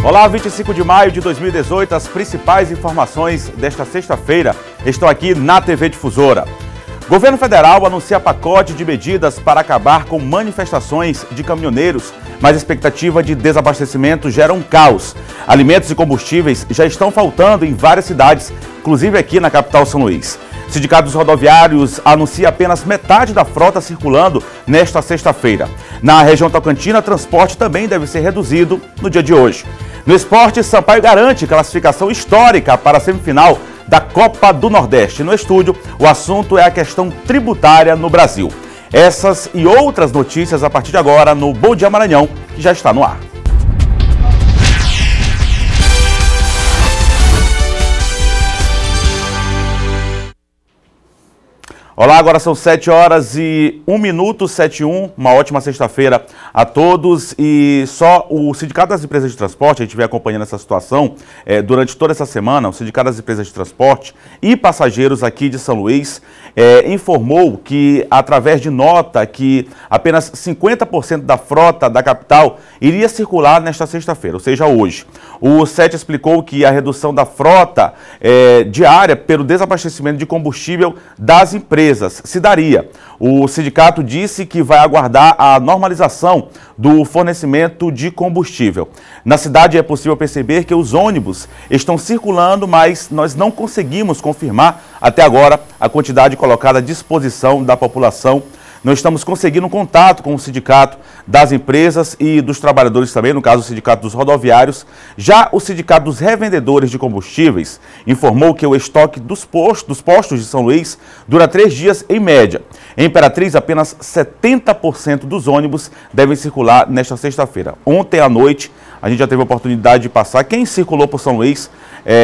Olá, 25 de maio de 2018, as principais informações desta sexta-feira estão aqui na TV Difusora. Governo federal anuncia pacote de medidas para acabar com manifestações de caminhoneiros, mas expectativa de desabastecimento gera um caos. Alimentos e combustíveis já estão faltando em várias cidades, inclusive aqui na capital São Luís. O Sindicato dos Rodoviários anuncia apenas metade da frota circulando nesta sexta-feira. Na região Tocantina, transporte também deve ser reduzido no dia de hoje. No esporte, Sampaio garante classificação histórica para a semifinal da Copa do Nordeste. No estúdio, o assunto é a questão tributária no Brasil. Essas e outras notícias a partir de agora no Bom Dia Maranhão, que já está no ar. Olá, agora são 7 horas e 1 minuto, 7:01, uma ótima sexta-feira a todos. E só o Sindicato das Empresas de Transporte, a gente vem acompanhando essa situação durante toda essa semana, o Sindicato das Empresas de Transporte e Passageiros aqui de São Luís informou que, através de nota, que apenas 50% da frota da capital iria circular nesta sexta-feira, ou seja, hoje. O SET explicou que a redução da frota diária pelo desabastecimento de combustível das empresas se daria. O sindicato disse que vai aguardar a normalização do fornecimento de combustível. Na cidade é possível perceber que os ônibus estão circulando, mas nós não conseguimos confirmar até agora a quantidade colocada à disposição da população. Não estamos conseguindo contato com o Sindicato das Empresas e dos Trabalhadores também, no caso o Sindicato dos Rodoviários. Já o Sindicato dos Revendedores de Combustíveis informou que o estoque dos postos de São Luís dura 3 dias em média. Em Imperatriz, apenas 70% dos ônibus devem circular nesta sexta-feira. Ontem à noite, a gente já teve a oportunidade de passar. Quem circulou por São Luís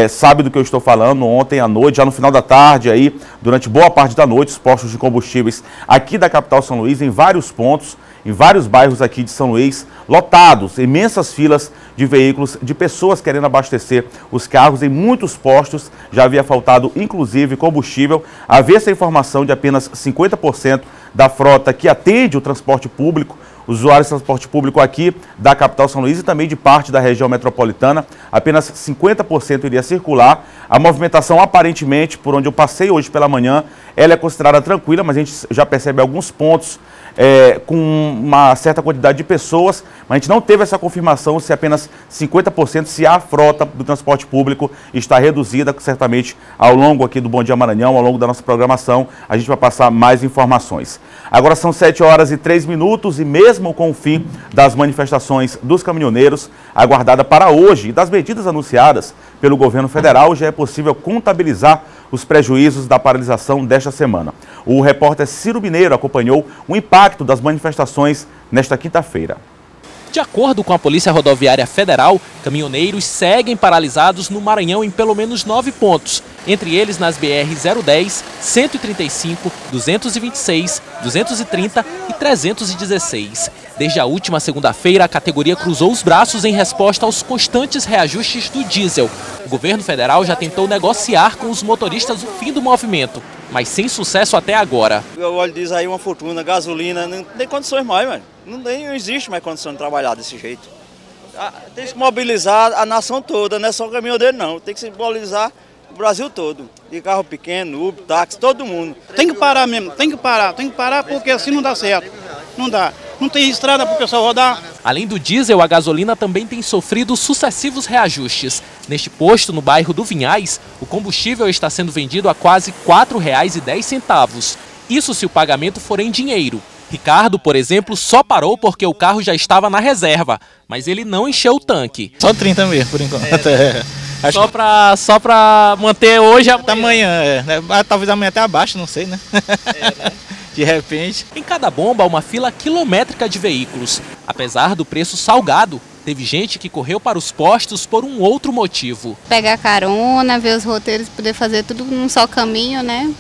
sabe do que eu estou falando. Ontem à noite, já no final da tarde, aí, durante boa parte da noite, os postos de combustíveis aqui da capital São Luís, em vários pontos, em vários bairros aqui de São Luís, lotados, imensas filas de veículos, de pessoas querendo abastecer os carros. Em muitos postos já havia faltado, inclusive, combustível. Havia essa informação de apenas 50% da frota que atende o transporte público, os usuários de transporte público aqui da capital São Luís e também de parte da região metropolitana, apenas 50% iria circular. A movimentação, aparentemente, por onde eu passei hoje pela manhã, ela é considerada tranquila, mas a gente já percebe alguns pontos com uma certa quantidade de pessoas, mas a gente não teve essa confirmação se apenas 50%, se a frota do transporte público está reduzida. Certamente, ao longo aqui do Bom Dia Maranhão, ao longo da nossa programação, a gente vai passar mais informações. Agora são 7 horas e 3 minutos e mesmo com o fim das manifestações dos caminhoneiros, aguardada para hoje, e das medidas anunciadas pelo governo federal, já é possível contabilizar os prejuízos da paralisação desta semana. O repórter Ciro Mineiro acompanhou o impacto das manifestações nesta quinta-feira. De acordo com a Polícia Rodoviária Federal, caminhoneiros seguem paralisados no Maranhão em pelo menos 9 pontos, entre eles nas BR-010, 135, 226, 230 e 316. Desde a última segunda-feira, a categoria cruzou os braços em resposta aos constantes reajustes do diesel. O governo federal já tentou negociar com os motoristas o fim do movimento, mas sem sucesso até agora. O óleo diesel aí uma fortuna, gasolina, não tem condições mais, mano. Não existe mais condição de trabalhar desse jeito. Tem que mobilizar a nação toda, não é só o caminhoneiro não. Tem que se mobilizar o Brasil todo. De carro pequeno, Uber, táxi, todo mundo. Tem que parar mesmo, tem que parar porque assim não dá certo. Não dá. Não tem estrada para o pessoal rodar. Além do diesel, a gasolina também tem sofrido sucessivos reajustes. Neste posto, no bairro do Vinhais, o combustível está sendo vendido a quase R$ 4,10. Isso se o pagamento for em dinheiro. Ricardo, por exemplo, só parou porque o carro já estava na reserva, mas ele não encheu o tanque. Só 30 mesmo, por enquanto. Só pra manter hoje até amanhã, talvez amanhã até abaixo, não sei, né? De repente. Em cada bomba, uma fila quilométrica de veículos. Apesar do preço salgado, teve gente que correu para os postos por um outro motivo. Pegar carona, ver os roteiros, poder fazer tudo num só caminho, né?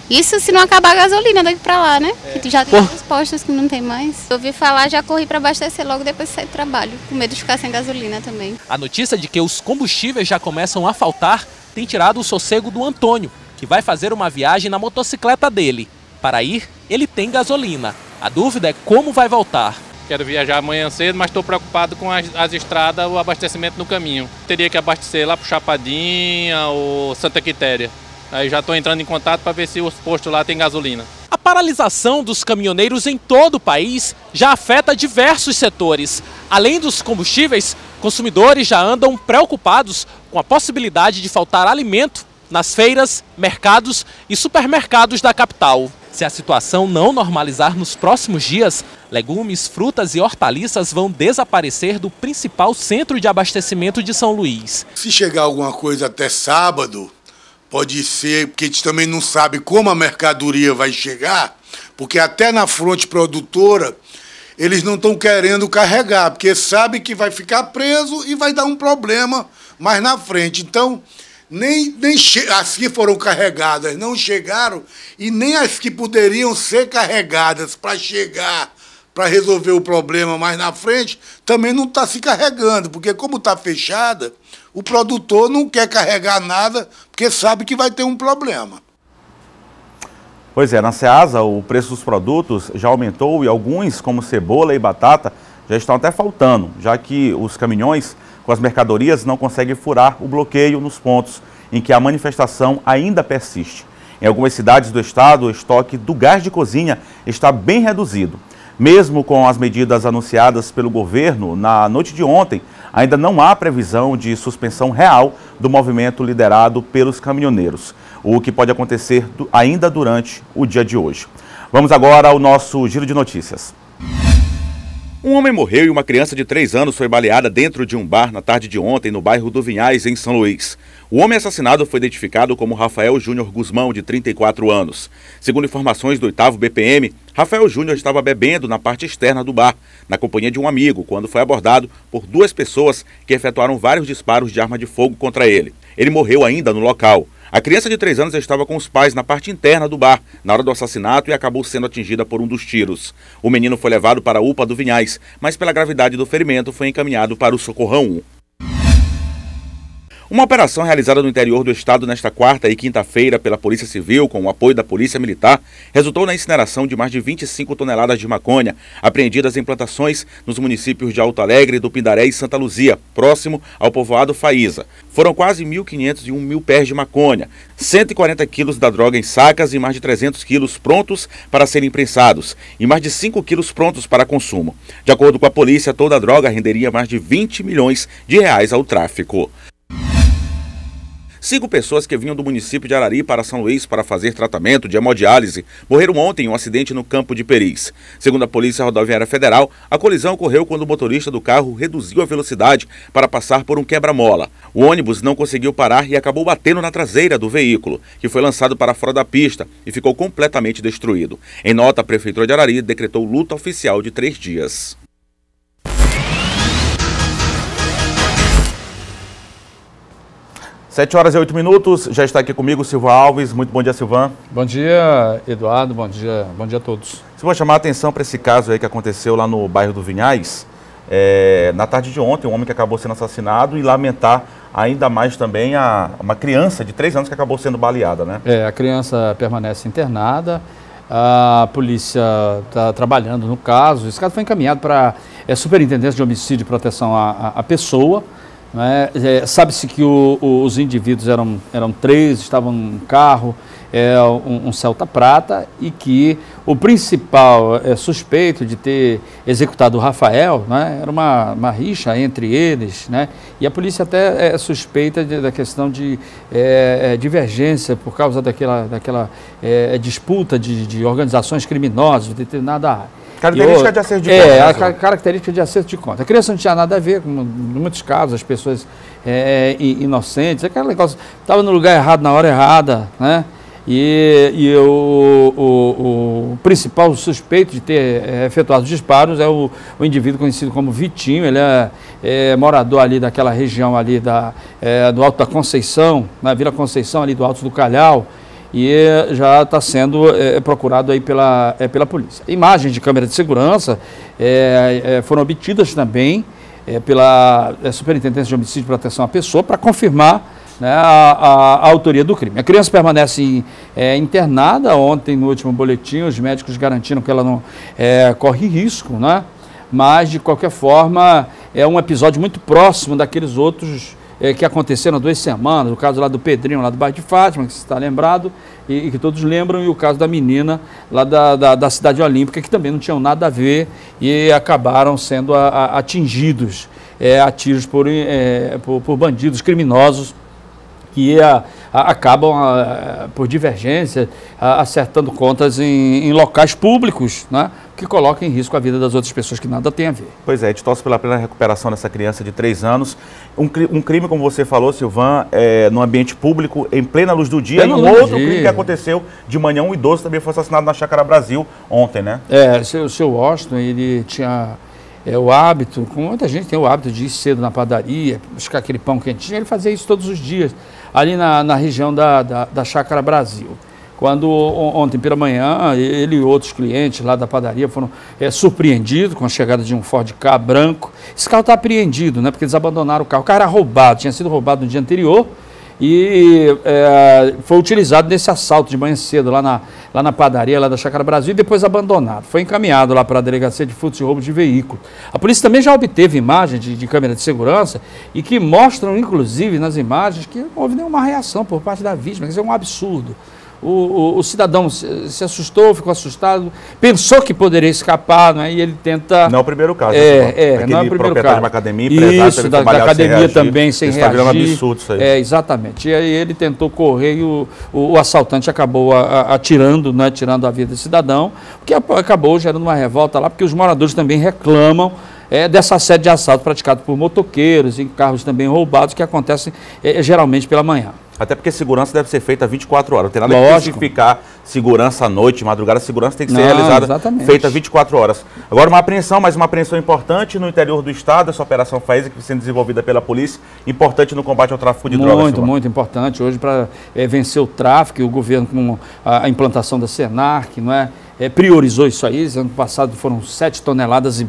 Isso se não acabar a gasolina daqui pra lá, né? Que já tem alguns postos que não tem mais. Eu ouvi falar, já corri para abastecer logo depois de sair do trabalho, com medo de ficar sem gasolina também. A notícia de que os combustíveis já começam a faltar tem tirado o sossego do Antônio, que vai fazer uma viagem na motocicleta dele. Para ir, ele tem gasolina. A dúvida é como vai voltar. Quero viajar amanhã cedo, mas estou preocupado com as estradas, o abastecimento no caminho. Teria que abastecer lá para Chapadinha ou Santa Quitéria. Aí já estou entrando em contato para ver se os postos lá tem gasolina. A paralisação dos caminhoneiros em todo o país já afeta diversos setores. Além dos combustíveis, consumidores já andam preocupados com a possibilidade de faltar alimento nas feiras, mercados e supermercados da capital. Se a situação não normalizar nos próximos dias, legumes, frutas e hortaliças vão desaparecer do principal centro de abastecimento de São Luís. Se chegar alguma coisa até sábado, pode ser, porque a gente também não sabe como a mercadoria vai chegar, porque até na fronte produtora eles não estão querendo carregar, porque sabe que vai ficar preso e vai dar um problema mais na frente. Então, nem as que foram carregadas não chegaram e nem as que poderiam ser carregadas para chegar, para resolver o problema mais na frente, também não está se carregando, porque como está fechada, o produtor não quer carregar nada, porque sabe que vai ter um problema. Pois é, na Ceasa o preço dos produtos já aumentou e alguns, como cebola e batata, já estão até faltando, já que os caminhões com as mercadorias não conseguem furar o bloqueio nos pontos em que a manifestação ainda persiste. Em algumas cidades do estado, o estoque do gás de cozinha está bem reduzido. Mesmo com as medidas anunciadas pelo governo na noite de ontem, ainda não há previsão de suspensão real do movimento liderado pelos caminhoneiros, o que pode acontecer ainda durante o dia de hoje. Vamos agora ao nosso giro de notícias. Um homem morreu e uma criança de 3 anos foi baleada dentro de um bar na tarde de ontem no bairro do Vinhais, em São Luís. O homem assassinado foi identificado como Rafael Júnior Guzmão, de 34 anos. Segundo informações do 8º BPM, Rafael Júnior estava bebendo na parte externa do bar, na companhia de um amigo, quando foi abordado por 2 pessoas que efetuaram vários disparos de arma de fogo contra ele. Ele morreu ainda no local. A criança de 3 anos estava com os pais na parte interna do bar, na hora do assassinato, e acabou sendo atingida por um dos tiros. O menino foi levado para a UPA do Vinhais, mas pela gravidade do ferimento foi encaminhado para o Socorrão 1. Uma operação realizada no interior do estado nesta quarta e quinta-feira pela Polícia Civil, com o apoio da Polícia Militar, resultou na incineração de mais de 25 toneladas de maconha, apreendidas em plantações nos municípios de Alto Alegre, do Pindaré e Santa Luzia, próximo ao povoado Faísa. Foram quase 1.500 e 1.000 pés de maconha, 140 quilos da droga em sacas e mais de 300 quilos prontos para serem prensados, e mais de 5 quilos prontos para consumo. De acordo com a polícia, toda a droga renderia mais de 20 milhões de reais ao tráfico. 5 pessoas que vinham do município de Arari para São Luís para fazer tratamento de hemodiálise morreram ontem em um acidente no Campo de Peris. Segundo a Polícia Rodoviária Federal, a colisão ocorreu quando o motorista do carro reduziu a velocidade para passar por um quebra-mola. O ônibus não conseguiu parar e acabou batendo na traseira do veículo, que foi lançado para fora da pista e ficou completamente destruído. Em nota, a Prefeitura de Arari decretou luta oficial de 3 dias. 7 horas e 8 minutos, já está aqui comigo o Silvan Alves. Muito bom dia, Silvan. Bom dia, Eduardo, bom dia a todos. Silvan, chamar a atenção para esse caso aí que aconteceu lá no bairro do Vinhais, na tarde de ontem, um homem que acabou sendo assassinado, e lamentar ainda mais também uma criança de 3 anos que acabou sendo baleada, né? A criança permanece internada, a polícia está trabalhando no caso. Esse caso foi encaminhado para a Superintendência de Homicídio e Proteção à Pessoa. Sabe-se que os indivíduos eram 3, estavam num carro, um Celta Prata, e que o principal suspeito de ter executado o Rafael, era uma rixa entre eles, e a polícia até é suspeita da questão de divergência por causa daquela disputa de organizações criminosas de determinada área. Característica de acerto de conta. Característica de acerto de conta. A criança não tinha nada a ver, com em muitos casos, as pessoas inocentes, aquele negócio, estava no lugar errado, na hora errada, E o principal suspeito de ter efetuado os disparos é o indivíduo conhecido como Vitinho. Ele é morador ali daquela região ali do Alto da Conceição, na Vila Conceição, ali do Alto do Calhau, e já está sendo procurado aí pela polícia. Imagens de câmera de segurança foram obtidas também pela Superintendência de Homicídio e Proteção à Pessoa para confirmar a autoria do crime. A criança permanece internada. Ontem, no último boletim, os médicos garantiram que ela não corre risco, mas de qualquer forma é um episódio muito próximo daqueles outros que aconteceram há 2 semanas, o caso lá do Pedrinho, lá do bairro de Fátima, que você está lembrado, e que todos lembram, e o caso da menina lá da Cidade Olímpica, que também não tinham nada a ver e acabaram sendo atingidos a tiros por bandidos criminosos que acabam, por divergência, acertando contas em locais públicos, né, que colocam em risco a vida das outras pessoas que nada tem a ver. Pois é, a gente torce pela plena recuperação dessa criança de 3 anos. Um crime, como você falou, Silvan, no ambiente público, em plena luz do dia. E um outro crime que aconteceu de manhã, um idoso também foi assassinado na Chácara Brasil ontem, né? O seu Washington, ele tinha o hábito, como muita gente tem o hábito de ir cedo na padaria, buscar aquele pão quentinho, ele fazia isso todos os dias, ali na região da Chácara Brasil. Quando ontem pela manhã, ele e outros clientes lá da padaria foram surpreendidos com a chegada de um Ford Ka branco. Esse carro está apreendido, né, porque eles abandonaram o carro. O carro era roubado, tinha sido roubado no dia anterior e foi utilizado nesse assalto de manhã cedo lá na padaria lá da Chácara Brasil e depois abandonado. Foi encaminhado lá para a Delegacia de Furtos e Roubos de Veículo. A polícia também já obteve imagens de câmera de segurança e que mostram, inclusive, nas imagens que não houve nenhuma reação por parte da vítima. Isso é um absurdo. O cidadão se assustou, ficou assustado, pensou que poderia escapar, né? E ele tenta... Não é o primeiro caso. Não é o primeiro caso. De uma academia, empresário, isso, da academia também, sem reagir. Está virando absurdo isso aí. Exatamente. E aí ele tentou correr e o assaltante acabou atirando, né? Tirando a vida do cidadão, o que acabou gerando uma revolta lá, porque os moradores também reclamam dessa série de assaltos praticados por motoqueiros e carros também roubados que acontecem geralmente pela manhã. Até porque segurança deve ser feita 24 horas. Não tem nada que especificar segurança à noite, madrugada. A segurança tem que ser realizada, feita 24 horas. Agora uma apreensão, mas uma apreensão importante no interior do estado. Essa operação FAESA que vem sendo desenvolvida pela polícia. Importante no combate ao tráfico de drogas. Muito importante. Hoje para vencer o tráfico, o governo com a implantação da SENARC, não é? Priorizou isso aí. Ano passado foram 7,5 toneladas,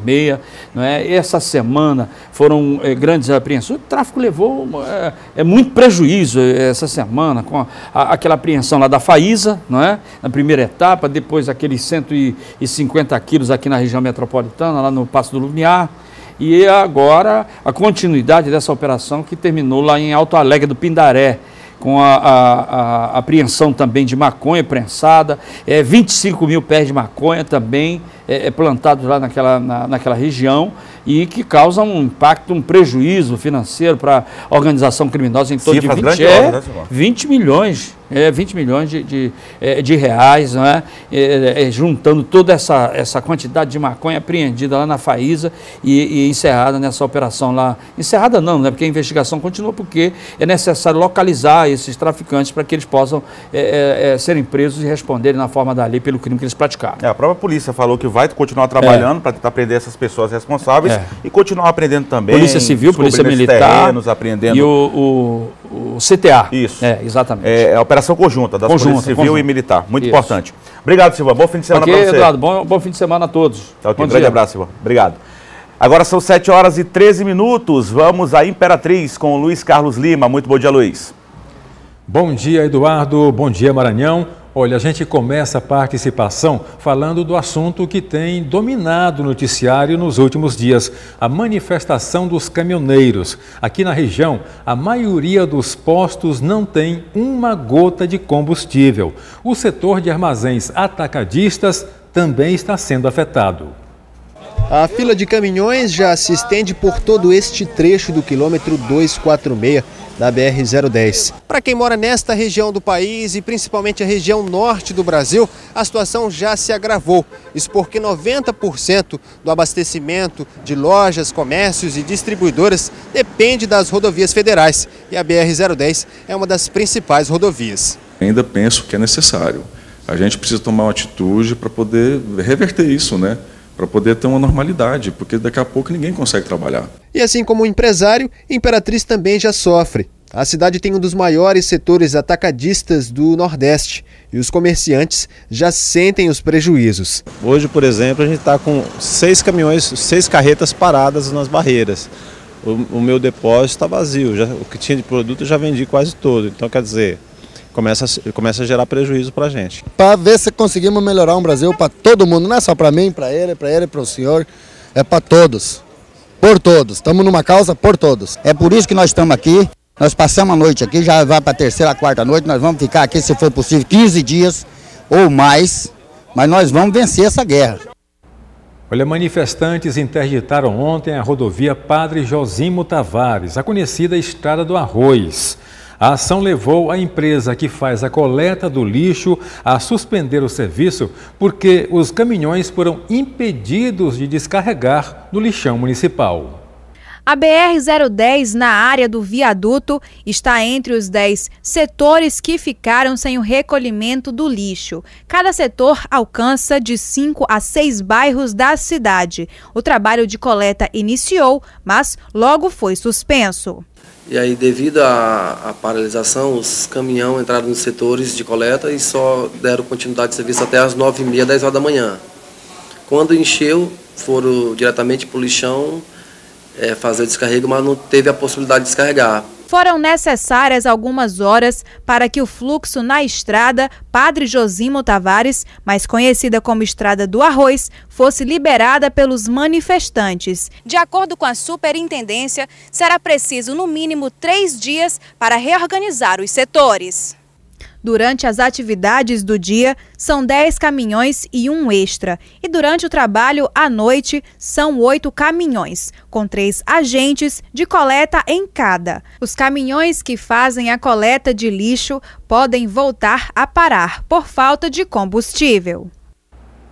não é? Essa semana foram grandes apreensões. O tráfico levou muito prejuízo essa semana com aquela apreensão lá da Faísa, não é? Na primeira etapa, depois aqueles 150 quilos aqui na região metropolitana, lá no Passo do Lumiar. E agora a continuidade dessa operação que terminou lá em Alto Alegre do Pindaré, com a apreensão também de maconha prensada, 25 mil pés de maconha também plantados lá naquela região e que causam um impacto, um prejuízo financeiro para a organização criminosa em torno de 20 milhões. 20 milhões de reais, não é? Juntando toda essa quantidade de maconha apreendida lá na Faísa e encerrada nessa operação lá. Encerrada não, né? Porque a investigação continua, porque é necessário localizar esses traficantes para que eles possam serem presos e responderem na forma da lei pelo crime que eles praticaram. A própria polícia falou que vai continuar trabalhando para tentar prender essas pessoas responsáveis e continuar aprendendo também. Polícia Civil, Polícia Militar terrenos, aprendendo. E o CTA. Isso. Exatamente. É a operação conjunta das Polícia Civil e Militar. Muito importante. Obrigado, Silva. Bom fim de semana para você. Eduardo, bom fim de semana a todos. Um grande abraço, Silva. Obrigado. Agora são 7h13. Vamos à Imperatriz com o Luiz Carlos Lima. Muito bom dia, Luiz. Bom dia, Eduardo. Bom dia, Maranhão. Olha, a gente começa a participação falando do assunto que tem dominado o noticiário nos últimos dias, a manifestação dos caminhoneiros. Aqui na região, a maioria dos postos não tem uma gota de combustível. O setor de armazéns atacadistas também está sendo afetado. A fila de caminhões já se estende por todo este trecho do quilômetro 246 da BR-010. Para quem mora nesta região do país e principalmente a região norte do Brasil, a situação já se agravou. Isso porque 90% do abastecimento de lojas, comércios e distribuidoras depende das rodovias federais. E a BR-010 é uma das principais rodovias. Ainda penso que é necessário. A gente precisa tomar uma atitude para poder reverter isso, né? Para poder ter uma normalidade, porque daqui a pouco ninguém consegue trabalhar. E assim como o empresário, Imperatriz também já sofre. A cidade tem um dos maiores setores atacadistas do Nordeste e os comerciantes já sentem os prejuízos. Hoje, por exemplo, a gente está com 6 caminhões, 6 carretas paradas nas barreiras. O meu depósito está vazio, o que tinha de produto eu já vendi quase todo, então quer dizer... Começa a gerar prejuízo para a gente. Para ver se conseguimos melhorar um Brasil para todo mundo, não é só para mim, para ele, para o senhor. é para todos, por todos. Estamos numa causa por todos. É por isso que nós estamos aqui. Nós passamos a noite aqui, já vai para a terceira, quarta noite. Nós vamos ficar aqui, se for possível, 15 dias ou mais. Mas nós vamos vencer essa guerra. Olha, manifestantes interditaram ontem a rodovia Padre Josimo Tavares, a conhecida Estrada do Arroz. A ação levou a empresa que faz a coleta do lixo a suspender o serviço porque os caminhões foram impedidos de descarregar no lixão municipal. A BR-010, na área do viaduto, está entre os 10 setores que ficaram sem o recolhimento do lixo. Cada setor alcança de 5 a 6 bairros da cidade. O trabalho de coleta iniciou, mas logo foi suspenso. E aí, devido à paralisação, os caminhões entraram nos setores de coleta e só deram continuidade de serviço até as 9h30, 10 horas da manhã. Quando encheu, foram diretamente para o lixão fazer o descarrego, mas não teve a possibilidade de descarregar. Foram necessárias algumas horas para que o fluxo na estrada Padre Josimo Tavares, mais conhecida como Estrada do Arroz, fosse liberada pelos manifestantes. De acordo com a superintendência, será preciso no mínimo 3 dias para reorganizar os setores. Durante as atividades do dia, são 10 caminhões e 1 extra. E durante o trabalho à noite, são 8 caminhões, com 3 agentes de coleta em cada. Os caminhões que fazem a coleta de lixo podem voltar a parar por falta de combustível.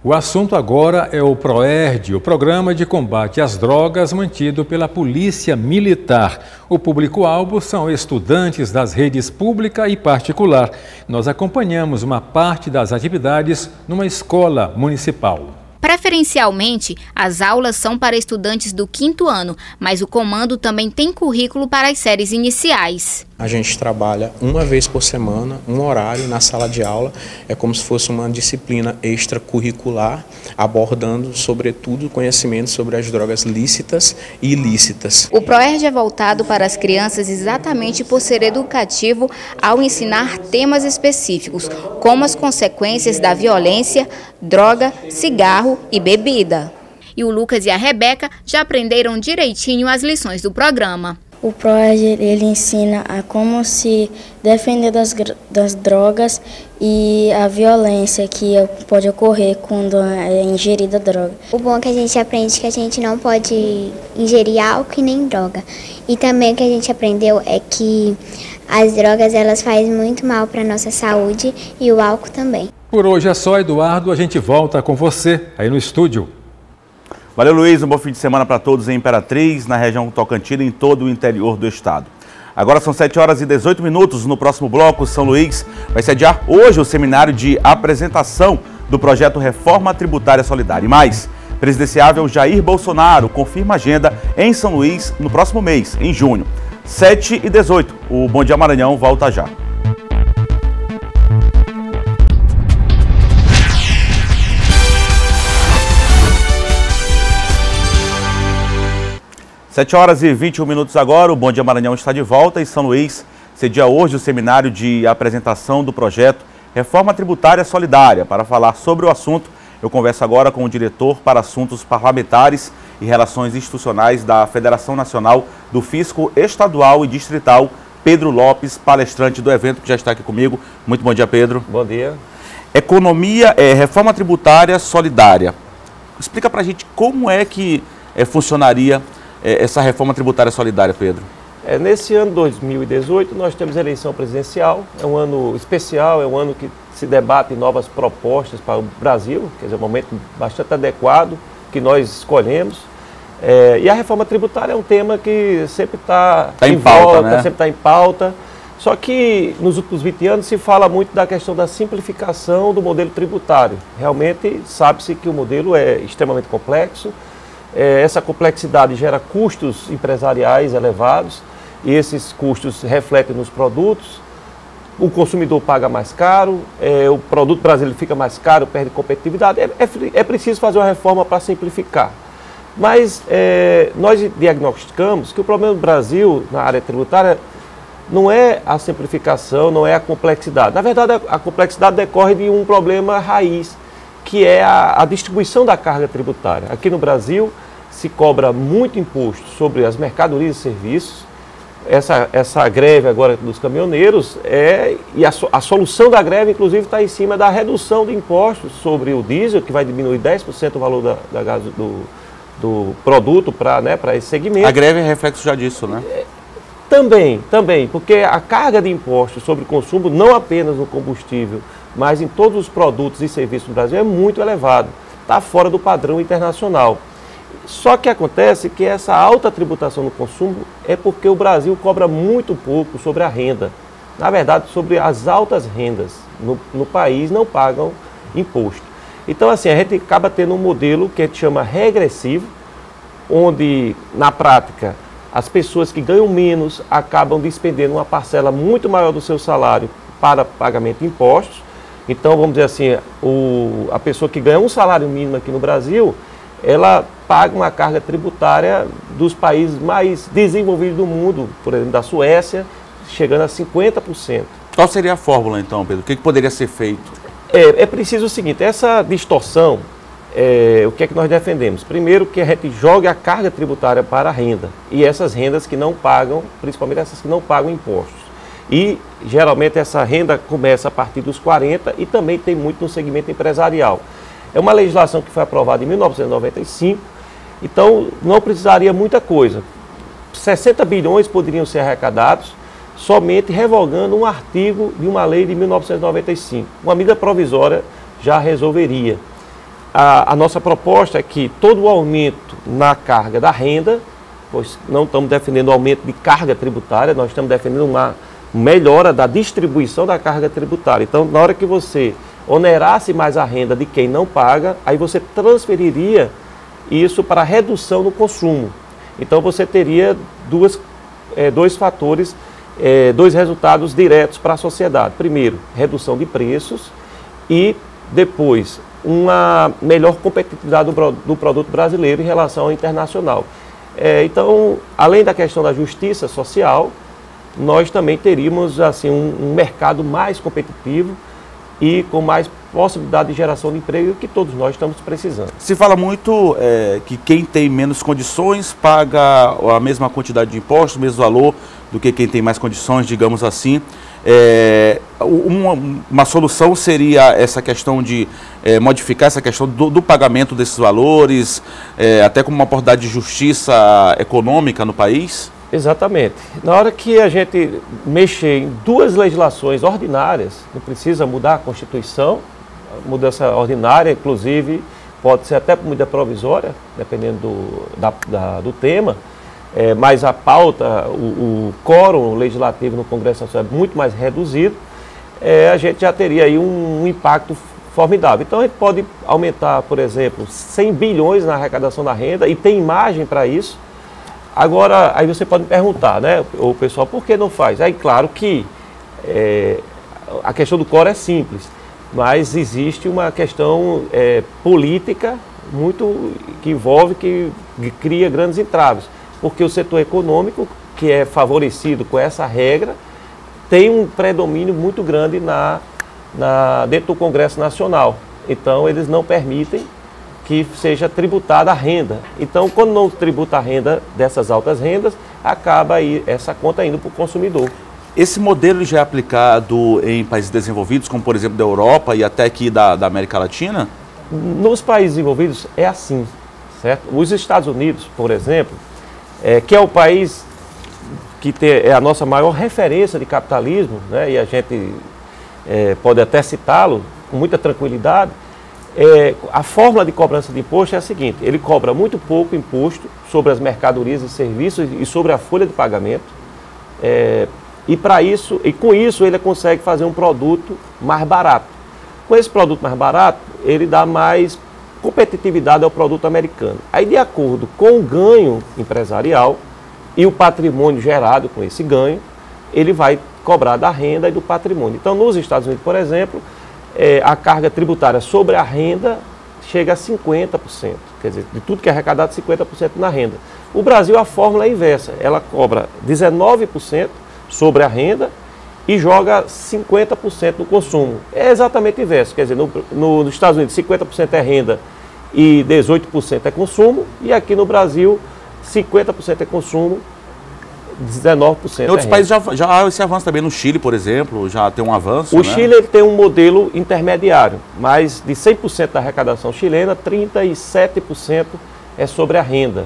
O assunto agora é o PROERD, o Programa de Combate às Drogas mantido pela Polícia Militar. O público-alvo são estudantes das redes pública e particular. Nós acompanhamos uma parte das atividades numa escola municipal. Preferencialmente, as aulas são para estudantes do 5º ano, mas o comando também tem currículo para as séries iniciais. A gente trabalha uma vez por semana, um horário na sala de aula, é como se fosse uma disciplina extracurricular, abordando, sobretudo, conhecimentos sobre as drogas lícitas e ilícitas. O PROERD é voltado para as crianças exatamente por ser educativo ao ensinar temas específicos, como as consequências da violência, droga, cigarro e bebida. E o Lucas e a Rebeca já aprenderam direitinho as lições do programa. O PROERD, ele ensina a como se defender das drogas e a violência que pode ocorrer quando é ingerida droga. O bom é que a gente aprende que a gente não pode ingerir álcool e nem droga. E também o que a gente aprendeu é que as drogas elas fazem muito mal para a nossa saúde e o álcool também. Por hoje é só, Eduardo. A gente volta com você aí no estúdio. Valeu, Luiz. Um bom fim de semana para todos em Imperatriz, na região Tocantins e em todo o interior do estado. Agora são 7h18. No próximo bloco, São Luís vai sediar hoje o seminário de apresentação do projeto Reforma Tributária Solidária. E mais, presidenciável Jair Bolsonaro confirma agenda em São Luís no próximo mês, em junho. 7h18. O Bom Dia Maranhão volta já. Sete horas e 21 minutos agora, o Bom Dia Maranhão está de volta e São Luís cedia hoje o seminário de apresentação do projeto Reforma Tributária Solidária. Para falar sobre o assunto, eu converso agora com o diretor para assuntos parlamentares e relações institucionais da Federação Nacional do Fisco Estadual e Distrital, Pedro Lopes, palestrante do evento, que já está aqui comigo. Muito bom dia, Pedro. Bom dia. Reforma Tributária Solidária. Explica para a gente como é que funcionaria essa reforma tributária solidária, Pedro. Nesse ano 2018, nós temos eleição presidencial, é um ano especial, é um ano que se debate novas propostas para o Brasil, quer dizer, um momento bastante adequado que nós escolhemos. E a reforma tributária é um tema que sempre está em pauta, né? Sempre está em pauta. Só que nos últimos 20 anos se fala muito da questão da simplificação do modelo tributário. Realmente sabe-se que o modelo é extremamente complexo. Essa complexidade gera custos empresariais elevados e esses custos refletem nos produtos. O consumidor paga mais caro, o produto brasileiro fica mais caro, perde competitividade. É preciso fazer uma reforma para simplificar. Mas nós diagnosticamos que o problema do Brasil na área tributária não é a simplificação, não é a complexidade. Na verdade, a complexidade decorre de um problema raiz, que é a distribuição da carga tributária. Aqui no Brasil, se cobra muito imposto sobre as mercadorias e serviços. Essa greve agora dos caminhoneiros e a solução da greve, inclusive, está em cima da redução de impostos sobre o diesel, que vai diminuir 10% o valor do produto para esse segmento. A greve é reflexo já disso, né? Também, porque a carga de impostos sobre o consumo, não apenas no combustível, mas em todos os produtos e serviços do Brasil, é muito elevado. Está fora do padrão internacional. Só que acontece que essa alta tributação no consumo é porque o Brasil cobra muito pouco sobre a renda. Na verdade, sobre as altas rendas no país não pagam imposto. Então, assim, a gente acaba tendo um modelo que a gente chama regressivo, onde, na prática, as pessoas que ganham menos acabam despendendo uma parcela muito maior do seu salário para pagamento de impostos. Então, vamos dizer assim, a pessoa que ganha um salário mínimo aqui no Brasil, ela paga uma carga tributária dos países mais desenvolvidos do mundo, por exemplo, da Suécia, chegando a 50%. Qual seria a fórmula, então, Pedro? O que poderia ser feito? É preciso o seguinte, essa distorção, o que é que nós defendemos? Primeiro, que a gente jogue a carga tributária para a renda, e essas rendas que não pagam, principalmente essas que não pagam impostos. E, geralmente, essa renda começa a partir dos 40 e também tem muito no segmento empresarial. É uma legislação que foi aprovada em 1995, então não precisaria muita coisa. 60 bilhões poderiam ser arrecadados somente revogando um artigo de uma lei de 1995. Uma medida provisória já resolveria. A nossa proposta é que todo o aumento na carga da renda, pois não estamos defendendo aumento de carga tributária, nós estamos defendendo uma melhora da distribuição da carga tributária. Então, na hora que você onerasse mais a renda de quem não paga, aí você transferiria isso para redução no consumo. Então você teria dois fatores, dois resultados diretos para a sociedade. Primeiro, redução de preços e depois uma melhor competitividade do produto brasileiro em relação ao internacional. Então, além da questão da justiça social, nós também teríamos assim, um mercado mais competitivo e com mais possibilidade de geração de emprego que todos nós estamos precisando. Se fala muito que quem tem menos condições paga a mesma quantidade de impostos, o mesmo valor do que quem tem mais condições, digamos assim. Uma solução seria essa questão de modificar essa questão do pagamento desses valores, até como uma oportunidade de justiça econômica no país? Exatamente. Na hora que a gente mexer em duas legislações ordinárias, não precisa mudar a Constituição, mudança ordinária, inclusive, pode ser até por medida provisória, dependendo do tema, mas a pauta, o quórum legislativo no Congresso Nacional é muito mais reduzido, a gente já teria aí um impacto formidável. Então a gente pode aumentar, por exemplo, 100 bilhões na arrecadação da renda e tem imagem para isso. Agora, aí você pode me perguntar, né, o pessoal, por que não faz? Aí, claro que a questão do quórum é simples, mas existe uma questão política que envolve, que cria grandes entraves, porque o setor econômico, que é favorecido com essa regra, tem um predomínio muito grande dentro do Congresso Nacional. Então, eles não permitem que seja tributada a renda. Então, quando não tributa a renda dessas altas rendas, acaba aí essa conta indo para o consumidor. Esse modelo já é aplicado em países desenvolvidos, como por exemplo da Europa e até aqui da América Latina? Nos países desenvolvidos é assim, certo? Os Estados Unidos, por exemplo, que é o país que é a nossa maior referência de capitalismo, né? E a gente pode até citá-lo com muita tranquilidade. A fórmula de cobrança de imposto é a seguinte: ele cobra muito pouco imposto sobre as mercadorias e serviços e sobre a folha de pagamento, e com isso ele consegue fazer um produto mais barato. Com esse produto mais barato, ele dá mais competitividade ao produto americano. Aí, de acordo com o ganho empresarial e o patrimônio gerado com esse ganho, ele vai cobrar da renda e do patrimônio. Então, nos Estados Unidos, por exemplo, a carga tributária sobre a renda chega a 50%, quer dizer, de tudo que é arrecadado, 50% na renda. O Brasil, a fórmula é inversa, ela cobra 19% sobre a renda e joga 50% no consumo. É exatamente inverso, quer dizer, nos Estados Unidos 50% é renda e 18% é consumo, e aqui no Brasil 50% é consumo, 19% em outros países já há esse avanço também. No Chile, por exemplo, já tem um avanço. O Chile ele tem um modelo intermediário, mas de 100% da arrecadação chilena, 37% é sobre a renda.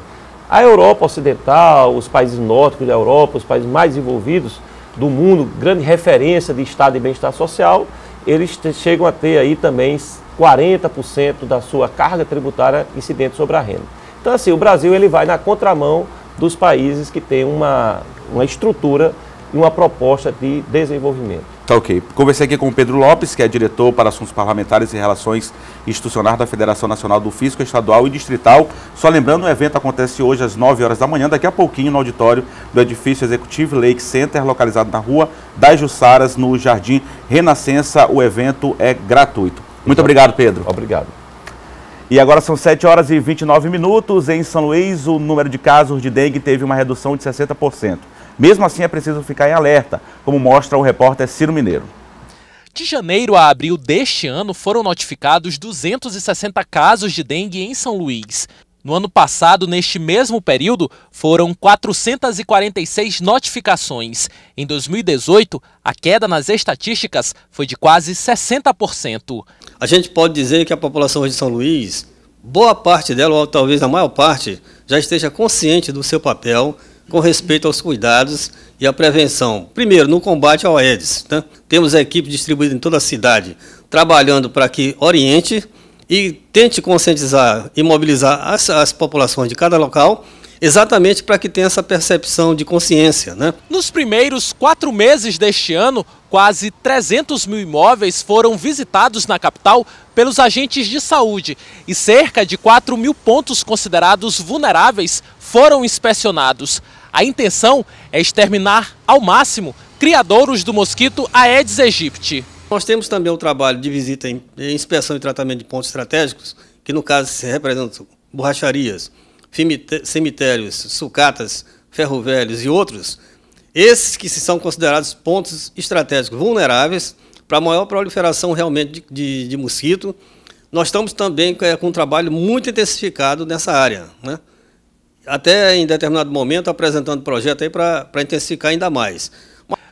A Europa Ocidental, os países nórdicos da Europa, os países mais desenvolvidos do mundo, grande referência de estado de bem-estar social, eles chegam a ter aí também 40% da sua carga tributária incidente sobre a renda. Então assim, o Brasil ele vai na contramão dos países que têm uma estrutura e uma proposta de desenvolvimento. Tá ok. Conversei aqui com o Pedro Lopes, que é diretor para assuntos parlamentares e relações institucionais da Federação Nacional do Fisco Estadual e Distrital. Só lembrando, o evento acontece hoje às 9 horas da manhã, daqui a pouquinho no auditório do edifício Executive Lake Center, localizado na Rua das Jussaras, no Jardim Renascença. O evento é gratuito. Muito obrigado, Pedro. Obrigado. E agora são 7 horas e 29 minutos. Em São Luís, o número de casos de dengue teve uma redução de 60%. Mesmo assim, é preciso ficar em alerta, como mostra o repórter Ciro Mineiro. De janeiro a abril deste ano, foram notificados 260 casos de dengue em São Luís. No ano passado, neste mesmo período, foram 446 notificações. Em 2018, a queda nas estatísticas foi de quase 60%. A gente pode dizer que a população de São Luís, boa parte dela, ou talvez a maior parte, já esteja consciente do seu papel com respeito aos cuidados e à prevenção. Primeiro, no combate ao Aedes, né? Temos a equipe distribuída em toda a cidade, trabalhando para que oriente e tente conscientizar e mobilizar as populações de cada local, exatamente para que tenha essa percepção de consciência, né? Nos primeiros 4 meses deste ano, quase 300 mil imóveis foram visitados na capital pelos agentes de saúde e cerca de 4 mil pontos considerados vulneráveis foram inspecionados. A intenção é exterminar ao máximo criadouros do mosquito Aedes aegypti. Nós temos também o trabalho de visita, inspeção e tratamento de pontos estratégicos, que no caso se representam borracharias, cemitérios, sucatas, ferrovelhos e outros. Esses que são considerados pontos estratégicos vulneráveis para a maior proliferação realmente de mosquito. Nós estamos também com um trabalho muito intensificado nessa área, né? Até em determinado momento apresentando projeto aí para intensificar ainda mais.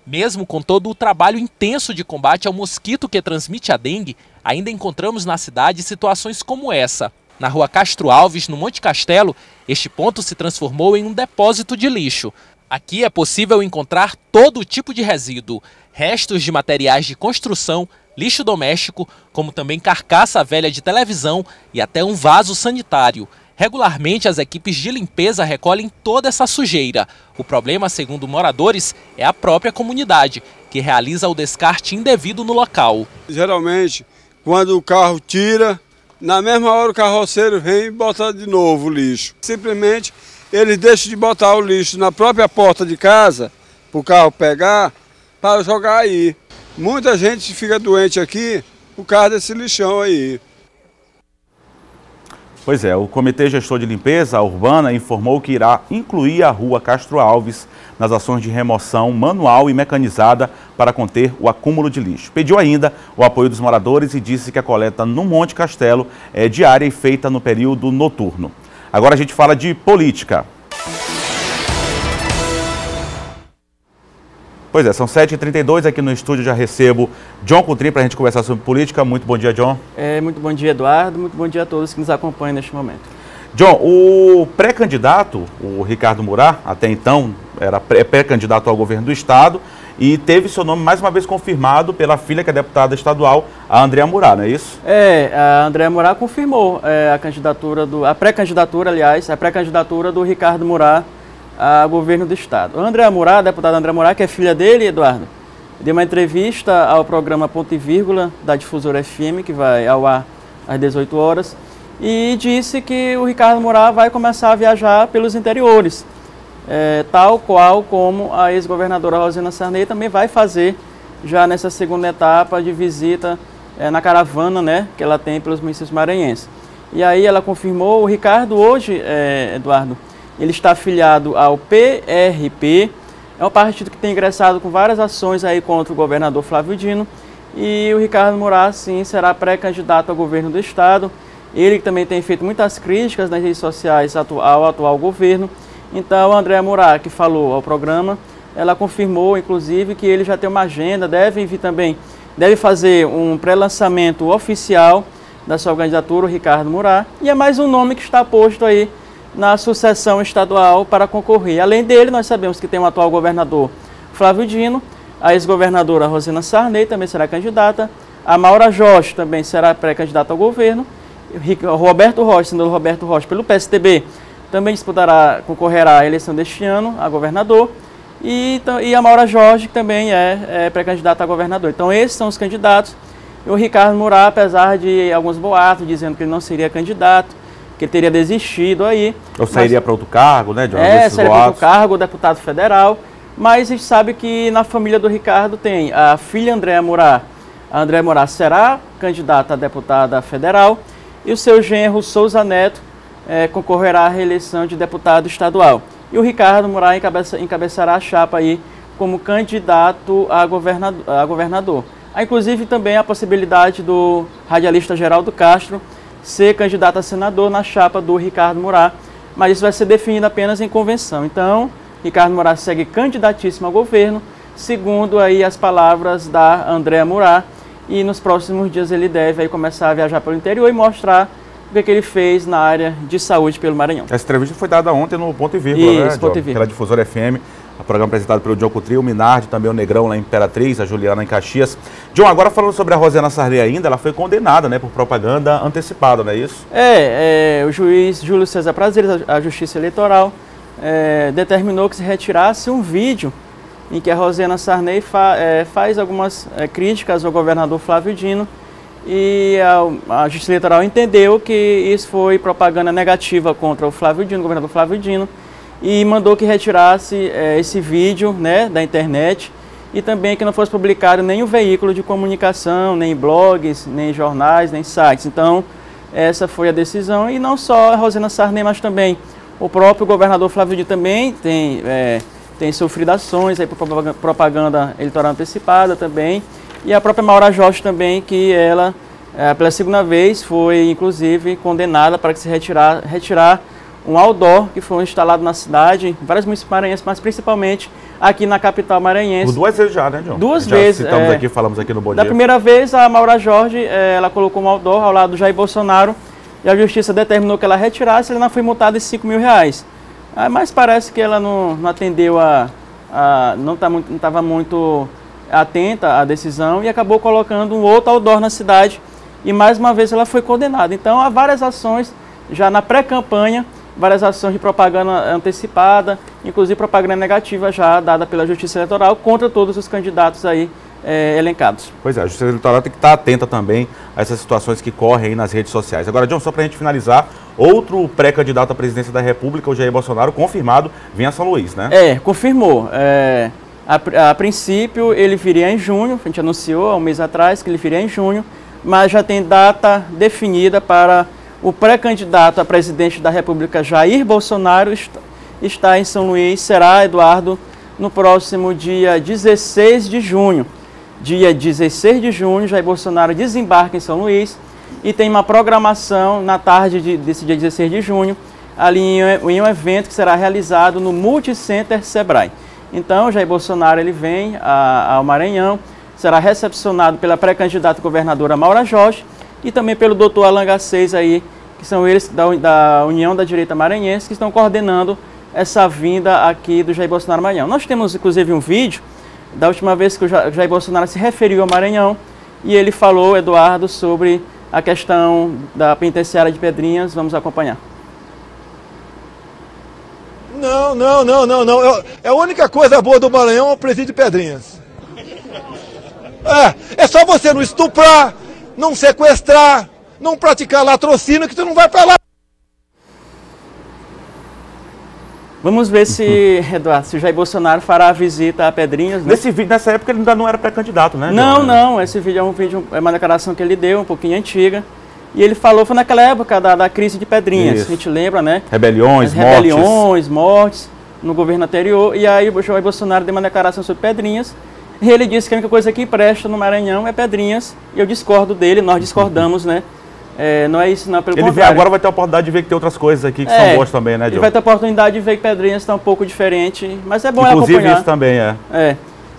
Mesmo com todo o trabalho intenso de combate ao mosquito que transmite a dengue, ainda encontramos na cidade situações como essa. Na Rua Castro Alves, no Monte Castelo, este ponto se transformou em um depósito de lixo. Aqui é possível encontrar todo tipo de resíduo, restos de materiais de construção, lixo doméstico, como também carcaça velha de televisão e até um vaso sanitário. Regularmente, as equipes de limpeza recolhem toda essa sujeira. O problema, segundo moradores, é a própria comunidade, que realiza o descarte indevido no local. Geralmente, quando o carro tira, na mesma hora o carroceiro vem e bota de novo o lixo. Simplesmente, eles deixam de botar o lixo na própria porta de casa, para o carro pegar, para jogar aí. Muita gente fica doente aqui por causa desse lixão aí. Pois é, o Comitê Gestor de Limpeza Urbana informou que irá incluir a Rua Castro Alves nas ações de remoção manual e mecanizada para conter o acúmulo de lixo. Pediu ainda o apoio dos moradores e disse que a coleta no Monte Castelo é diária e feita no período noturno. Agora a gente fala de política. Pois é, são 7h32, aqui no estúdio já recebo John Coutrin para a gente conversar sobre política. Muito bom dia, John. Muito bom dia, Eduardo. Muito bom dia a todos que nos acompanham neste momento. John, o pré-candidato, o Ricardo Murat, até então era pré-candidato ao governo do estado e teve seu nome mais uma vez confirmado pela filha, que é deputada estadual, a Andréa Murat, não é isso? A Andréa Murat confirmou a pré-candidatura do Ricardo Murat a governo do estado. A Andréa Murat, a deputada Andréa Murat, que é filha dele, Eduardo, deu uma entrevista ao programa Ponto e Vírgula da Difusora FM, que vai ao ar às 18 horas, e disse que o Ricardo Murat vai começar a viajar pelos interiores, tal qual como a ex-governadora Rosina Sarney também vai fazer já nessa segunda etapa de visita na caravana, né, que ela tem pelos municípios maranhenses. E aí ela confirmou, o Ricardo hoje, Eduardo, ele está afiliado ao PRP, é um partido que tem ingressado com várias ações aí contra o governador Flávio Dino, e o Ricardo Murat, sim, será pré-candidato ao governo do estado, Ele também tem feito muitas críticas nas redes sociais ao atual governo. Então, a Andréa Murat, que falou ao programa, ela confirmou, inclusive, que ele já tem uma agenda, deve fazer um pré-lançamento oficial da sua candidatura, o Ricardo Murat, e é mais um nome que está posto aí na sucessão estadual para concorrer. Além dele, nós sabemos que tem o atual governador Flávio Dino, a ex-governadora Rosina Sarney também será candidata, a Maura Jorge também será pré-candidata ao governo, Roberto Rocha, senador Roberto Rocha, pelo PSDB, também concorrerá à eleição deste ano, a governador, e a Maura Jorge, que também é pré-candidata a governador. Então, esses são os candidatos. E o Ricardo Murat, apesar de alguns boatos dizendo que ele não seria candidato, que ele teria desistido aí. Ou sairia para outro cargo, né, John? Sairia para outro cargo, deputado federal. Mas a gente sabe que na família do Ricardo tem a filha Andréa Murat. A Andréa Murat será candidata a deputada federal e o seu genro Souza Neto concorrerá à reeleição de deputado estadual. E o Ricardo Murat encabeçará a chapa aí como candidato a governador. Há inclusive também a possibilidade do radialista Geraldo Castro ser candidato a senador na chapa do Ricardo Murat, mas isso vai ser definido apenas em convenção. Então, Ricardo Murat segue candidatíssimo ao governo, segundo aí as palavras da Andréa Murat, e nos próximos dias ele deve aí começar a viajar pelo interior e mostrar o que ele fez na área de saúde pelo Maranhão. Essa entrevista foi dada ontem no Ponto e Vírgula, né, Ponto e Vírgula. Pela Difusora FM, o programa apresentado pelo John Coutrinho, o Minardi, também o Negrão lá em Imperatriz, a Juliana em Caxias. John, agora falando sobre a Rosina Sarney ainda, ela foi condenada, né, por propaganda antecipada, não é isso? O juiz Júlio César Prazeres, a Justiça Eleitoral, determinou que se retirasse um vídeo em que a Rosina Sarney faz algumas críticas ao governador Flávio Dino, e a Justiça Eleitoral entendeu que isso foi propaganda negativa contra o Flávio Dino, o governador Flávio Dino, e mandou que retirasse esse vídeo, né, da internet, e também que não fosse publicado nem o veículo de comunicação, nem blogs, nem jornais, nem sites. Então, essa foi a decisão, e não só a Rosina Sarney, mas também o próprio governador Flávio Dino também tem sofrido ações aí por propaganda eleitoral antecipada também, e a própria Maura Jorge também, que ela, pela segunda vez, foi inclusive condenada para que se retirar um outdoor que foi instalado na cidade, em vários municípios maranhenses, mas principalmente aqui na capital maranhense. Por 2 vezes já, né, John? Duas vezes. Citamos aqui, falamos aqui no Bom Dia. Da primeira vez, a Maura Jorge, ela colocou um outdoor ao lado do Jair Bolsonaro, e a Justiça determinou que ela retirasse, ela não foi multada de R$5.000. Mas parece que ela não atendeu não estava muito atenta à decisão e acabou colocando um outro outdoor na cidade, e mais uma vez ela foi condenada. Então há várias ações já na pré-campanha, várias ações de propaganda antecipada, inclusive propaganda negativa já dada pela Justiça Eleitoral contra todos os candidatos aí elencados. Pois é, a Justiça Eleitoral tem que estar atenta também a essas situações que correm aí nas redes sociais. Agora, John, só para a gente finalizar, outro pré-candidato à presidência da República, o Jair Bolsonaro, confirmado, vem a São Luís, né? Confirmou. A princípio, ele viria em junho, a gente anunciou há um mês atrás que ele viria em junho, mas já tem data definida para o pré-candidato a presidente da República, Jair Bolsonaro, está em São Luís, será, Eduardo, no próximo dia 16 de junho. Dia 16 de junho, Jair Bolsonaro desembarca em São Luís e tem uma programação na tarde desse dia 16 de junho, ali em um evento que será realizado no Multicenter Sebrae. Então, Jair Bolsonaro ele vem ao Maranhão, será recepcionado pela pré-candidata governadora Maura Jorge e também pelo doutor Alan Garcês aí, que são eles da União da Direita Maranhense, que estão coordenando essa vinda aqui do Jair Bolsonaro ao Maranhão. Nós temos, inclusive, um vídeo da última vez que o Jair Bolsonaro se referiu ao Maranhão e ele falou, Eduardo, sobre a questão da penitenciária de Pedrinhas. Vamos acompanhar. Não. A única coisa boa do Maranhão é o presídio de Pedrinhas. É só você não estuprar, não sequestrar, não praticar latrocínio que tu não vai pra lá. Vamos ver se, Eduardo, se o Jair Bolsonaro fará a visita a Pedrinhas. Né? Nessa época ele ainda não era pré-candidato, né? Não. Esse vídeo é uma declaração que ele deu, um pouquinho antiga. E ele falou, foi naquela época da crise de Pedrinhas. Isso. A gente lembra, né? Rebeliões, mortes no governo anterior. E aí o Jair Bolsonaro deu uma declaração sobre Pedrinhas. E ele disse que a única coisa que presta no Maranhão é Pedrinhas. E eu discordo dele, nós discordamos, né? Não é isso, não, pelo contrário. Ele vem agora, vai ter a oportunidade de ver que tem outras coisas aqui que são boas também, né, Diogo? Ele vai ter a oportunidade de ver que Pedrinhas está um pouco diferente, mas é bom acompanhar. Inclusive isso também,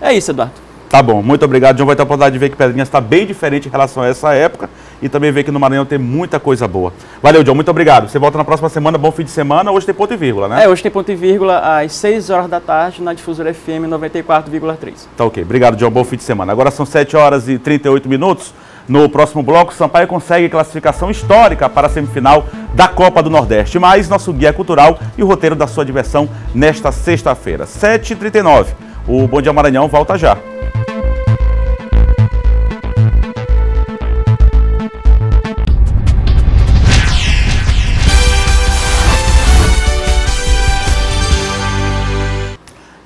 É isso, Eduardo. Tá bom, muito obrigado. John vai ter a oportunidade de ver que Pedrinhas está bem diferente em relação a essa época e também ver que no Maranhão tem muita coisa boa. Valeu, John, muito obrigado. Você volta na próxima semana, bom fim de semana. Hoje tem ponto e vírgula, né? Hoje tem ponto e vírgula às 6 horas da tarde na Difusora FM 94,3. Tá ok, obrigado, John, bom fim de semana. Agora são 7 horas e 38 minutos. No próximo bloco, Sampaio consegue classificação histórica para a semifinal da Copa do Nordeste. Mais nosso guia cultural e o roteiro da sua diversão nesta sexta-feira, 7h39. O Bom Dia Maranhão volta já.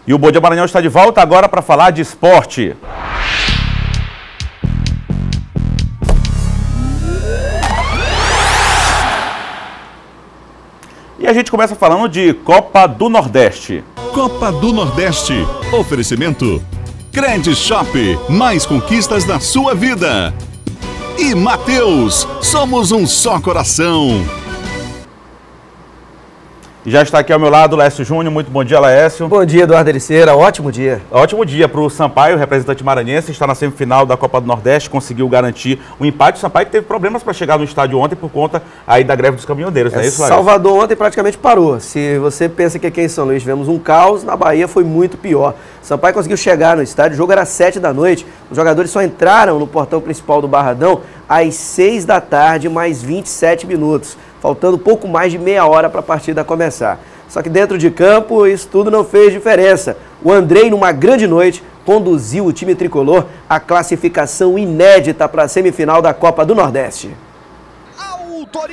E o Bom Dia Maranhão está de volta agora para falar de esporte. E a gente começa falando de Copa do Nordeste. Copa do Nordeste. Oferecimento Cred Shop. Mais conquistas na sua vida. E Mateus. Somos um só coração. Já está aqui ao meu lado, Laércio Júnior. Muito bom dia, Laércio. Bom dia, Eduardo Ericeira. Ótimo dia. Ótimo dia para o Sampaio, representante maranhense. Está na semifinal da Copa do Nordeste, conseguiu garantir um empate. O Sampaio teve problemas para chegar no estádio ontem por conta aí da greve dos caminhoneiros, não é isso, Laércio? Salvador ontem praticamente parou. Se você pensa que aqui em São Luís tivemos um caos, na Bahia foi muito pior. O Sampaio conseguiu chegar no estádio, o jogo era 7 da noite. Os jogadores só entraram no portão principal do Barradão às 6 da tarde, mais 27 minutos. Faltando pouco mais de meia hora para a partida começar. Só que dentro de campo, isso tudo não fez diferença. O Andrei, numa grande noite, conduziu o time tricolor à classificação inédita para a semifinal da Copa do Nordeste.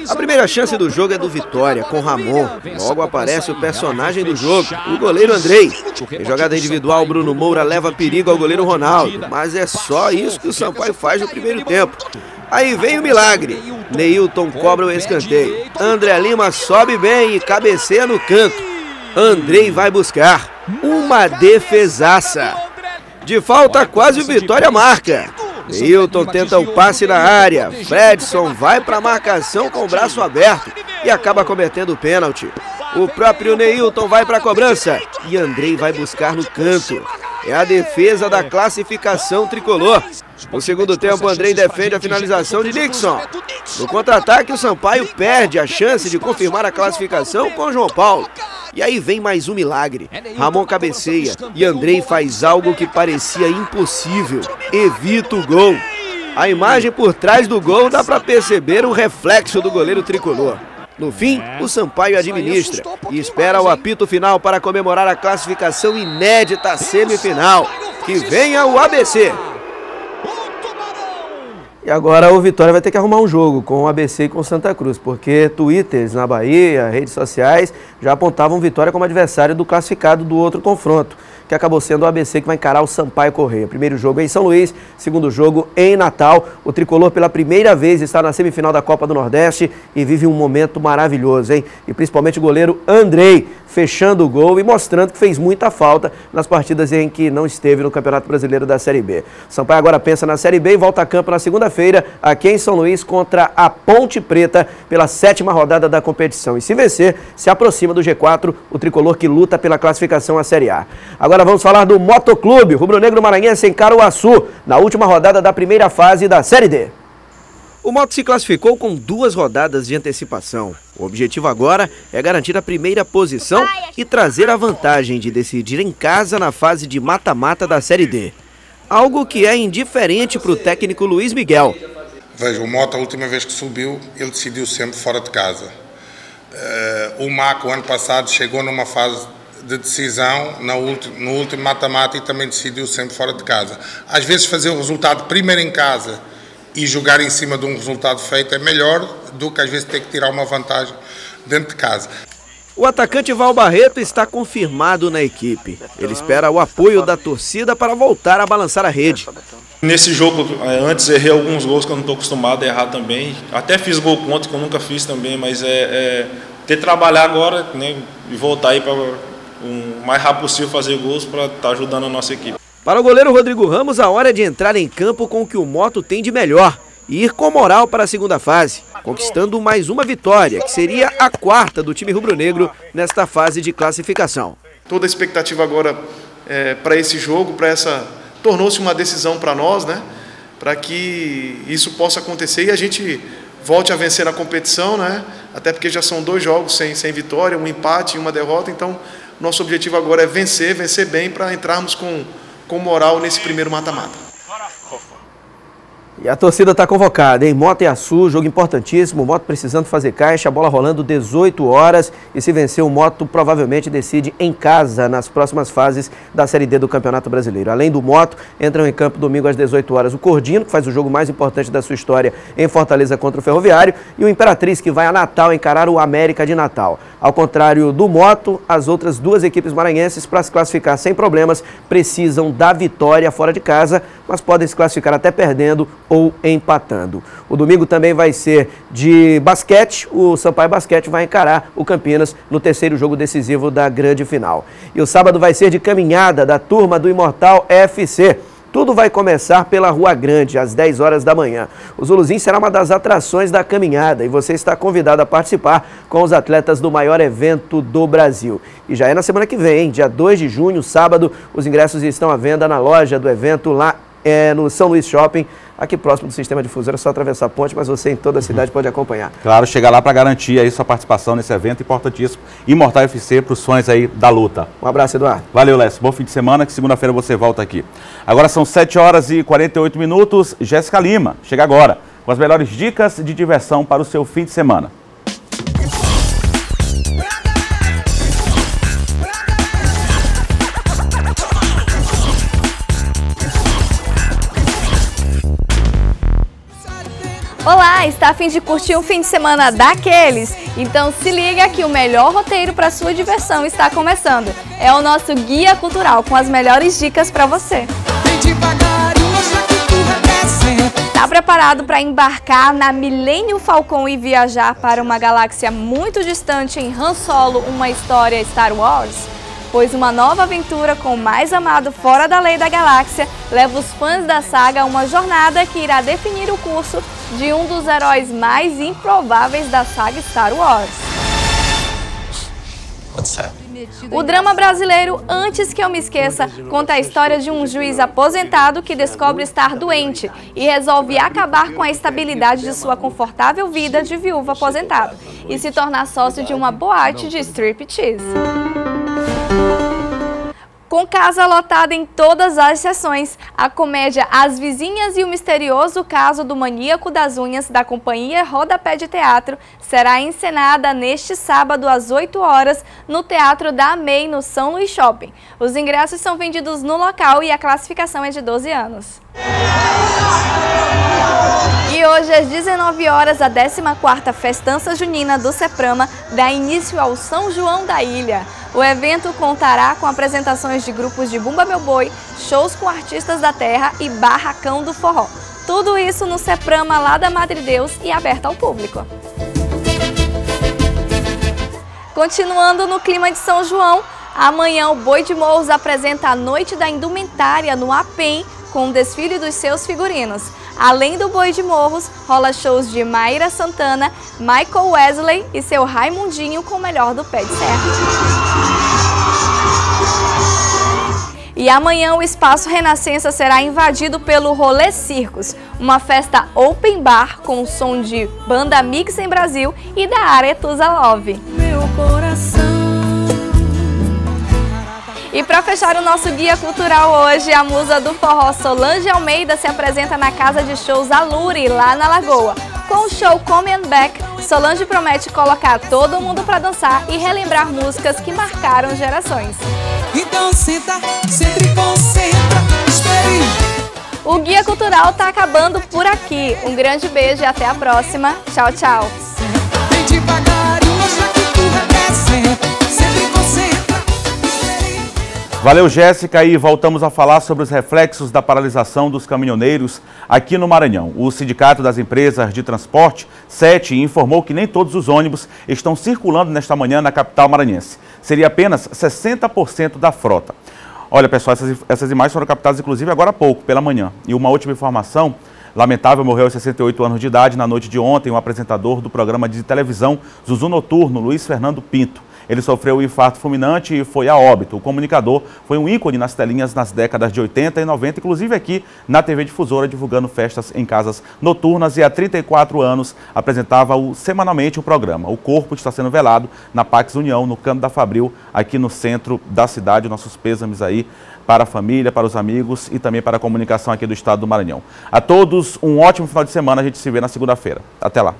A primeira chance do jogo é do Vitória, com Ramon. Logo aparece o personagem do jogo, o goleiro Andrei. Em jogada individual, Bruno Moura leva perigo ao goleiro Ronaldo. Mas é só isso que o Sampaio faz no primeiro tempo. Aí vem o milagre. Neilton cobra o escanteio. André Lima sobe bem e cabeceia no canto. Andrei vai buscar. Uma defesaça. De falta, quase o Vitória marca. Neilton tenta o passe na área. Fredson vai para a marcação com o braço aberto e acaba cometendo o pênalti. O próprio Neilton vai para a cobrança e Andrei vai buscar no canto. É a defesa da classificação tricolor. No segundo tempo, Andrei defende a finalização de Nixon. No contra-ataque, o Sampaio perde a chance de confirmar a classificação com João Paulo. E aí vem mais um milagre. Ramon cabeceia e Andrei faz algo que parecia impossível. Evita o gol. A imagem por trás do gol dá para perceber o reflexo do goleiro tricolor. No fim, o Sampaio administra e espera o apito final para comemorar a classificação inédita semifinal. Que venha o ABC! E agora o Vitória vai ter que arrumar um jogo com o ABC e com o Santa Cruz, porque twitters na Bahia, redes sociais, já apontavam o Vitória como adversário do classificado do outro confronto, que acabou sendo o ABC que vai encarar o Sampaio Corrêa. Primeiro jogo em São Luís, segundo jogo em Natal. O tricolor pela primeira vez está na semifinal da Copa do Nordeste e vive um momento maravilhoso, hein? E principalmente o goleiro Andrei fechando o gol e mostrando que fez muita falta nas partidas em que não esteve no Campeonato Brasileiro da Série B. O Sampaio agora pensa na Série B e volta a campo na segunda-feira aqui em São Luís contra a Ponte Preta pela 7ª rodada da competição. E se vencer, se aproxima do G4, o tricolor que luta pela classificação à Série A. Agora vamos falar do Motoclube. O rubro-negro maranhense encara o Açu na última rodada da primeira fase da Série D. O Moto se classificou com 2 rodadas de antecipação. O objetivo agora é garantir a primeira posição e trazer a vantagem de decidir em casa na fase de mata-mata da Série D. Algo que é indiferente para o técnico Luiz Miguel. Veja, o Moto, a última vez que subiu, ele decidiu sempre fora de casa. O Maco, ano passado, chegou numa fase de decisão no último mata-mata e também decidiu sempre fora de casa. Às vezes fazer o resultado primeiro em casa e jogar em cima de um resultado feito é melhor do que às vezes ter que tirar uma vantagem dentro de casa. O atacante Val Barreto está confirmado na equipe. Ele espera o apoio da torcida para voltar a balançar a rede. Nesse jogo, antes errei alguns gols que eu não estou acostumado a errar também. Até fiz gol contra, que eu nunca fiz também, mas ter que trabalhar agora, né, e voltar aí para o mais rápido possível fazer gols para estar ajudando a nossa equipe. Para o goleiro Rodrigo Ramos, a hora é de entrar em campo com o que o Moto tem de melhor e ir com moral para a segunda fase, conquistando mais uma vitória, que seria a quarta do time rubro-negro nesta fase de classificação. Toda a expectativa agora para esse jogo, tornou-se uma decisão para nós, né? Para que isso possa acontecer e a gente volte a vencer na competição, né? Até porque já são 2 jogos sem vitória, um empate e uma derrota, então nosso objetivo agora é vencer bem para entrarmos com moral nesse primeiro mata-mata. E a torcida está convocada, hein? Mota e Açu, jogo importantíssimo, o Moto precisando fazer caixa, a bola rolando 18 horas e se vencer o Moto provavelmente decide em casa nas próximas fases da Série D do Campeonato Brasileiro. Além do Moto, entram em campo domingo às 18 horas o Cordino, que faz o jogo mais importante da sua história em Fortaleza contra o Ferroviário, e o Imperatriz, que vai a Natal encarar o América de Natal. Ao contrário do Moto, as outras 2 equipes maranhenses, para se classificar sem problemas, precisam da vitória fora de casa, mas podem se classificar até perdendo ou empatando. O domingo também vai ser de basquete, o Sampaio Basquete vai encarar o Campinas no 3º jogo decisivo da grande final. E o sábado vai ser de caminhada da turma do Imortal FC. Tudo vai começar pela Rua Grande, às 10 horas da manhã. O Zuluzinho será uma das atrações da caminhada e você está convidado a participar com os atletas do maior evento do Brasil. E já é na semana que vem, hein? Dia 2 de junho, sábado, os ingressos estão à venda na loja do evento lá no São Luís Shopping, aqui próximo do Sistema Difusora. É só atravessar a ponte, mas você em toda a cidade pode acompanhar. Claro, chegar lá para garantir aí sua participação nesse evento importantíssimo. Imortal FC para os sonhos aí da luta. Um abraço, Eduardo. Valeu, Lécio. Bom fim de semana, que segunda-feira você volta aqui. Agora são 7 horas e 48 minutos. Jéssica Lima chega agora com as melhores dicas de diversão para o seu fim de semana. Olá, está a fim de curtir um fim de semana daqueles? Então se liga que o melhor roteiro para sua diversão está começando. É o nosso Guia Cultural com as melhores dicas para você. Está preparado para embarcar na Millennium Falcon e viajar para uma galáxia muito distante em Han Solo, uma história Star Wars? Pois uma nova aventura com o mais amado fora da lei da galáxia leva os fãs da saga a uma jornada que irá definir o curso de um dos heróis mais improváveis da saga Star Wars. O drama brasileiro Antes que eu me esqueça conta a história de um juiz aposentado que descobre estar doente e resolve acabar com a estabilidade de sua confortável vida de viúva aposentado e se tornar sócio de uma boate de striptease. Com casa lotada em todas as sessões, a comédia As Vizinhas e o Misterioso Caso do Maníaco das Unhas, da companhia Rodapé de Teatro, será encenada neste sábado às 8 horas no Teatro da AMEI, no São Luís Shopping. Os ingressos são vendidos no local e a classificação é de 12 anos. E hoje, às 19 horas, a 14ª Festança Junina do Ceprama dá início ao São João da Ilha. O evento contará com apresentações de grupos de Bumba Meu Boi, shows com artistas da terra e barracão do forró. Tudo isso no Ceprama lá da Madre Deus e aberto ao público. Continuando no clima de São João, amanhã o Boi de Morros apresenta a Noite da Indumentária no APEM com o desfile dos seus figurinos. Além do Boi de Morros, rola shows de Maíra Santana, Michael Wesley e seu Raimundinho com o melhor do pé de serra. E amanhã o Espaço Renascença será invadido pelo Rolê Circos, uma festa open bar com o som de banda Mix em Brasil e da Aretusa Love. Meu coração. E para fechar o nosso guia cultural hoje, a musa do forró Solange Almeida se apresenta na casa de shows Alure, lá na Lagoa. Com o show Come and Back, Solange promete colocar todo mundo para dançar e relembrar músicas que marcaram gerações. Então senta e concentra, espere. O Guia Cultural tá acabando por aqui. Um grande beijo e até a próxima. Tchau, tchau. Valeu, Jéssica, e voltamos a falar sobre os reflexos da paralisação dos caminhoneiros aqui no Maranhão. O Sindicato das Empresas de Transporte, SET, informou que nem todos os ônibus estão circulando nesta manhã na capital maranhense. Seria apenas 60% da frota. Olha, pessoal, essas imagens foram captadas, inclusive, agora há pouco, pela manhã. E uma última informação, Lamentável, morreu aos 68 anos de idade na noite de ontem o apresentador do programa de televisão Zuzu Noturno, Luiz Fernando Pinto. Ele sofreu um infarto fulminante e foi a óbito. O comunicador foi um ícone nas telinhas nas décadas de 80 e 90, inclusive aqui na TV Difusora, divulgando festas em casas noturnas, e há 34 anos apresentava semanalmente o programa. O corpo está sendo velado na Pax União, no Canto da Fabril, aqui no centro da cidade. Nossos pêsames aí para a família, para os amigos e também para a comunicação aqui do estado do Maranhão. A todos um ótimo final de semana, a gente se vê na segunda-feira. Até lá.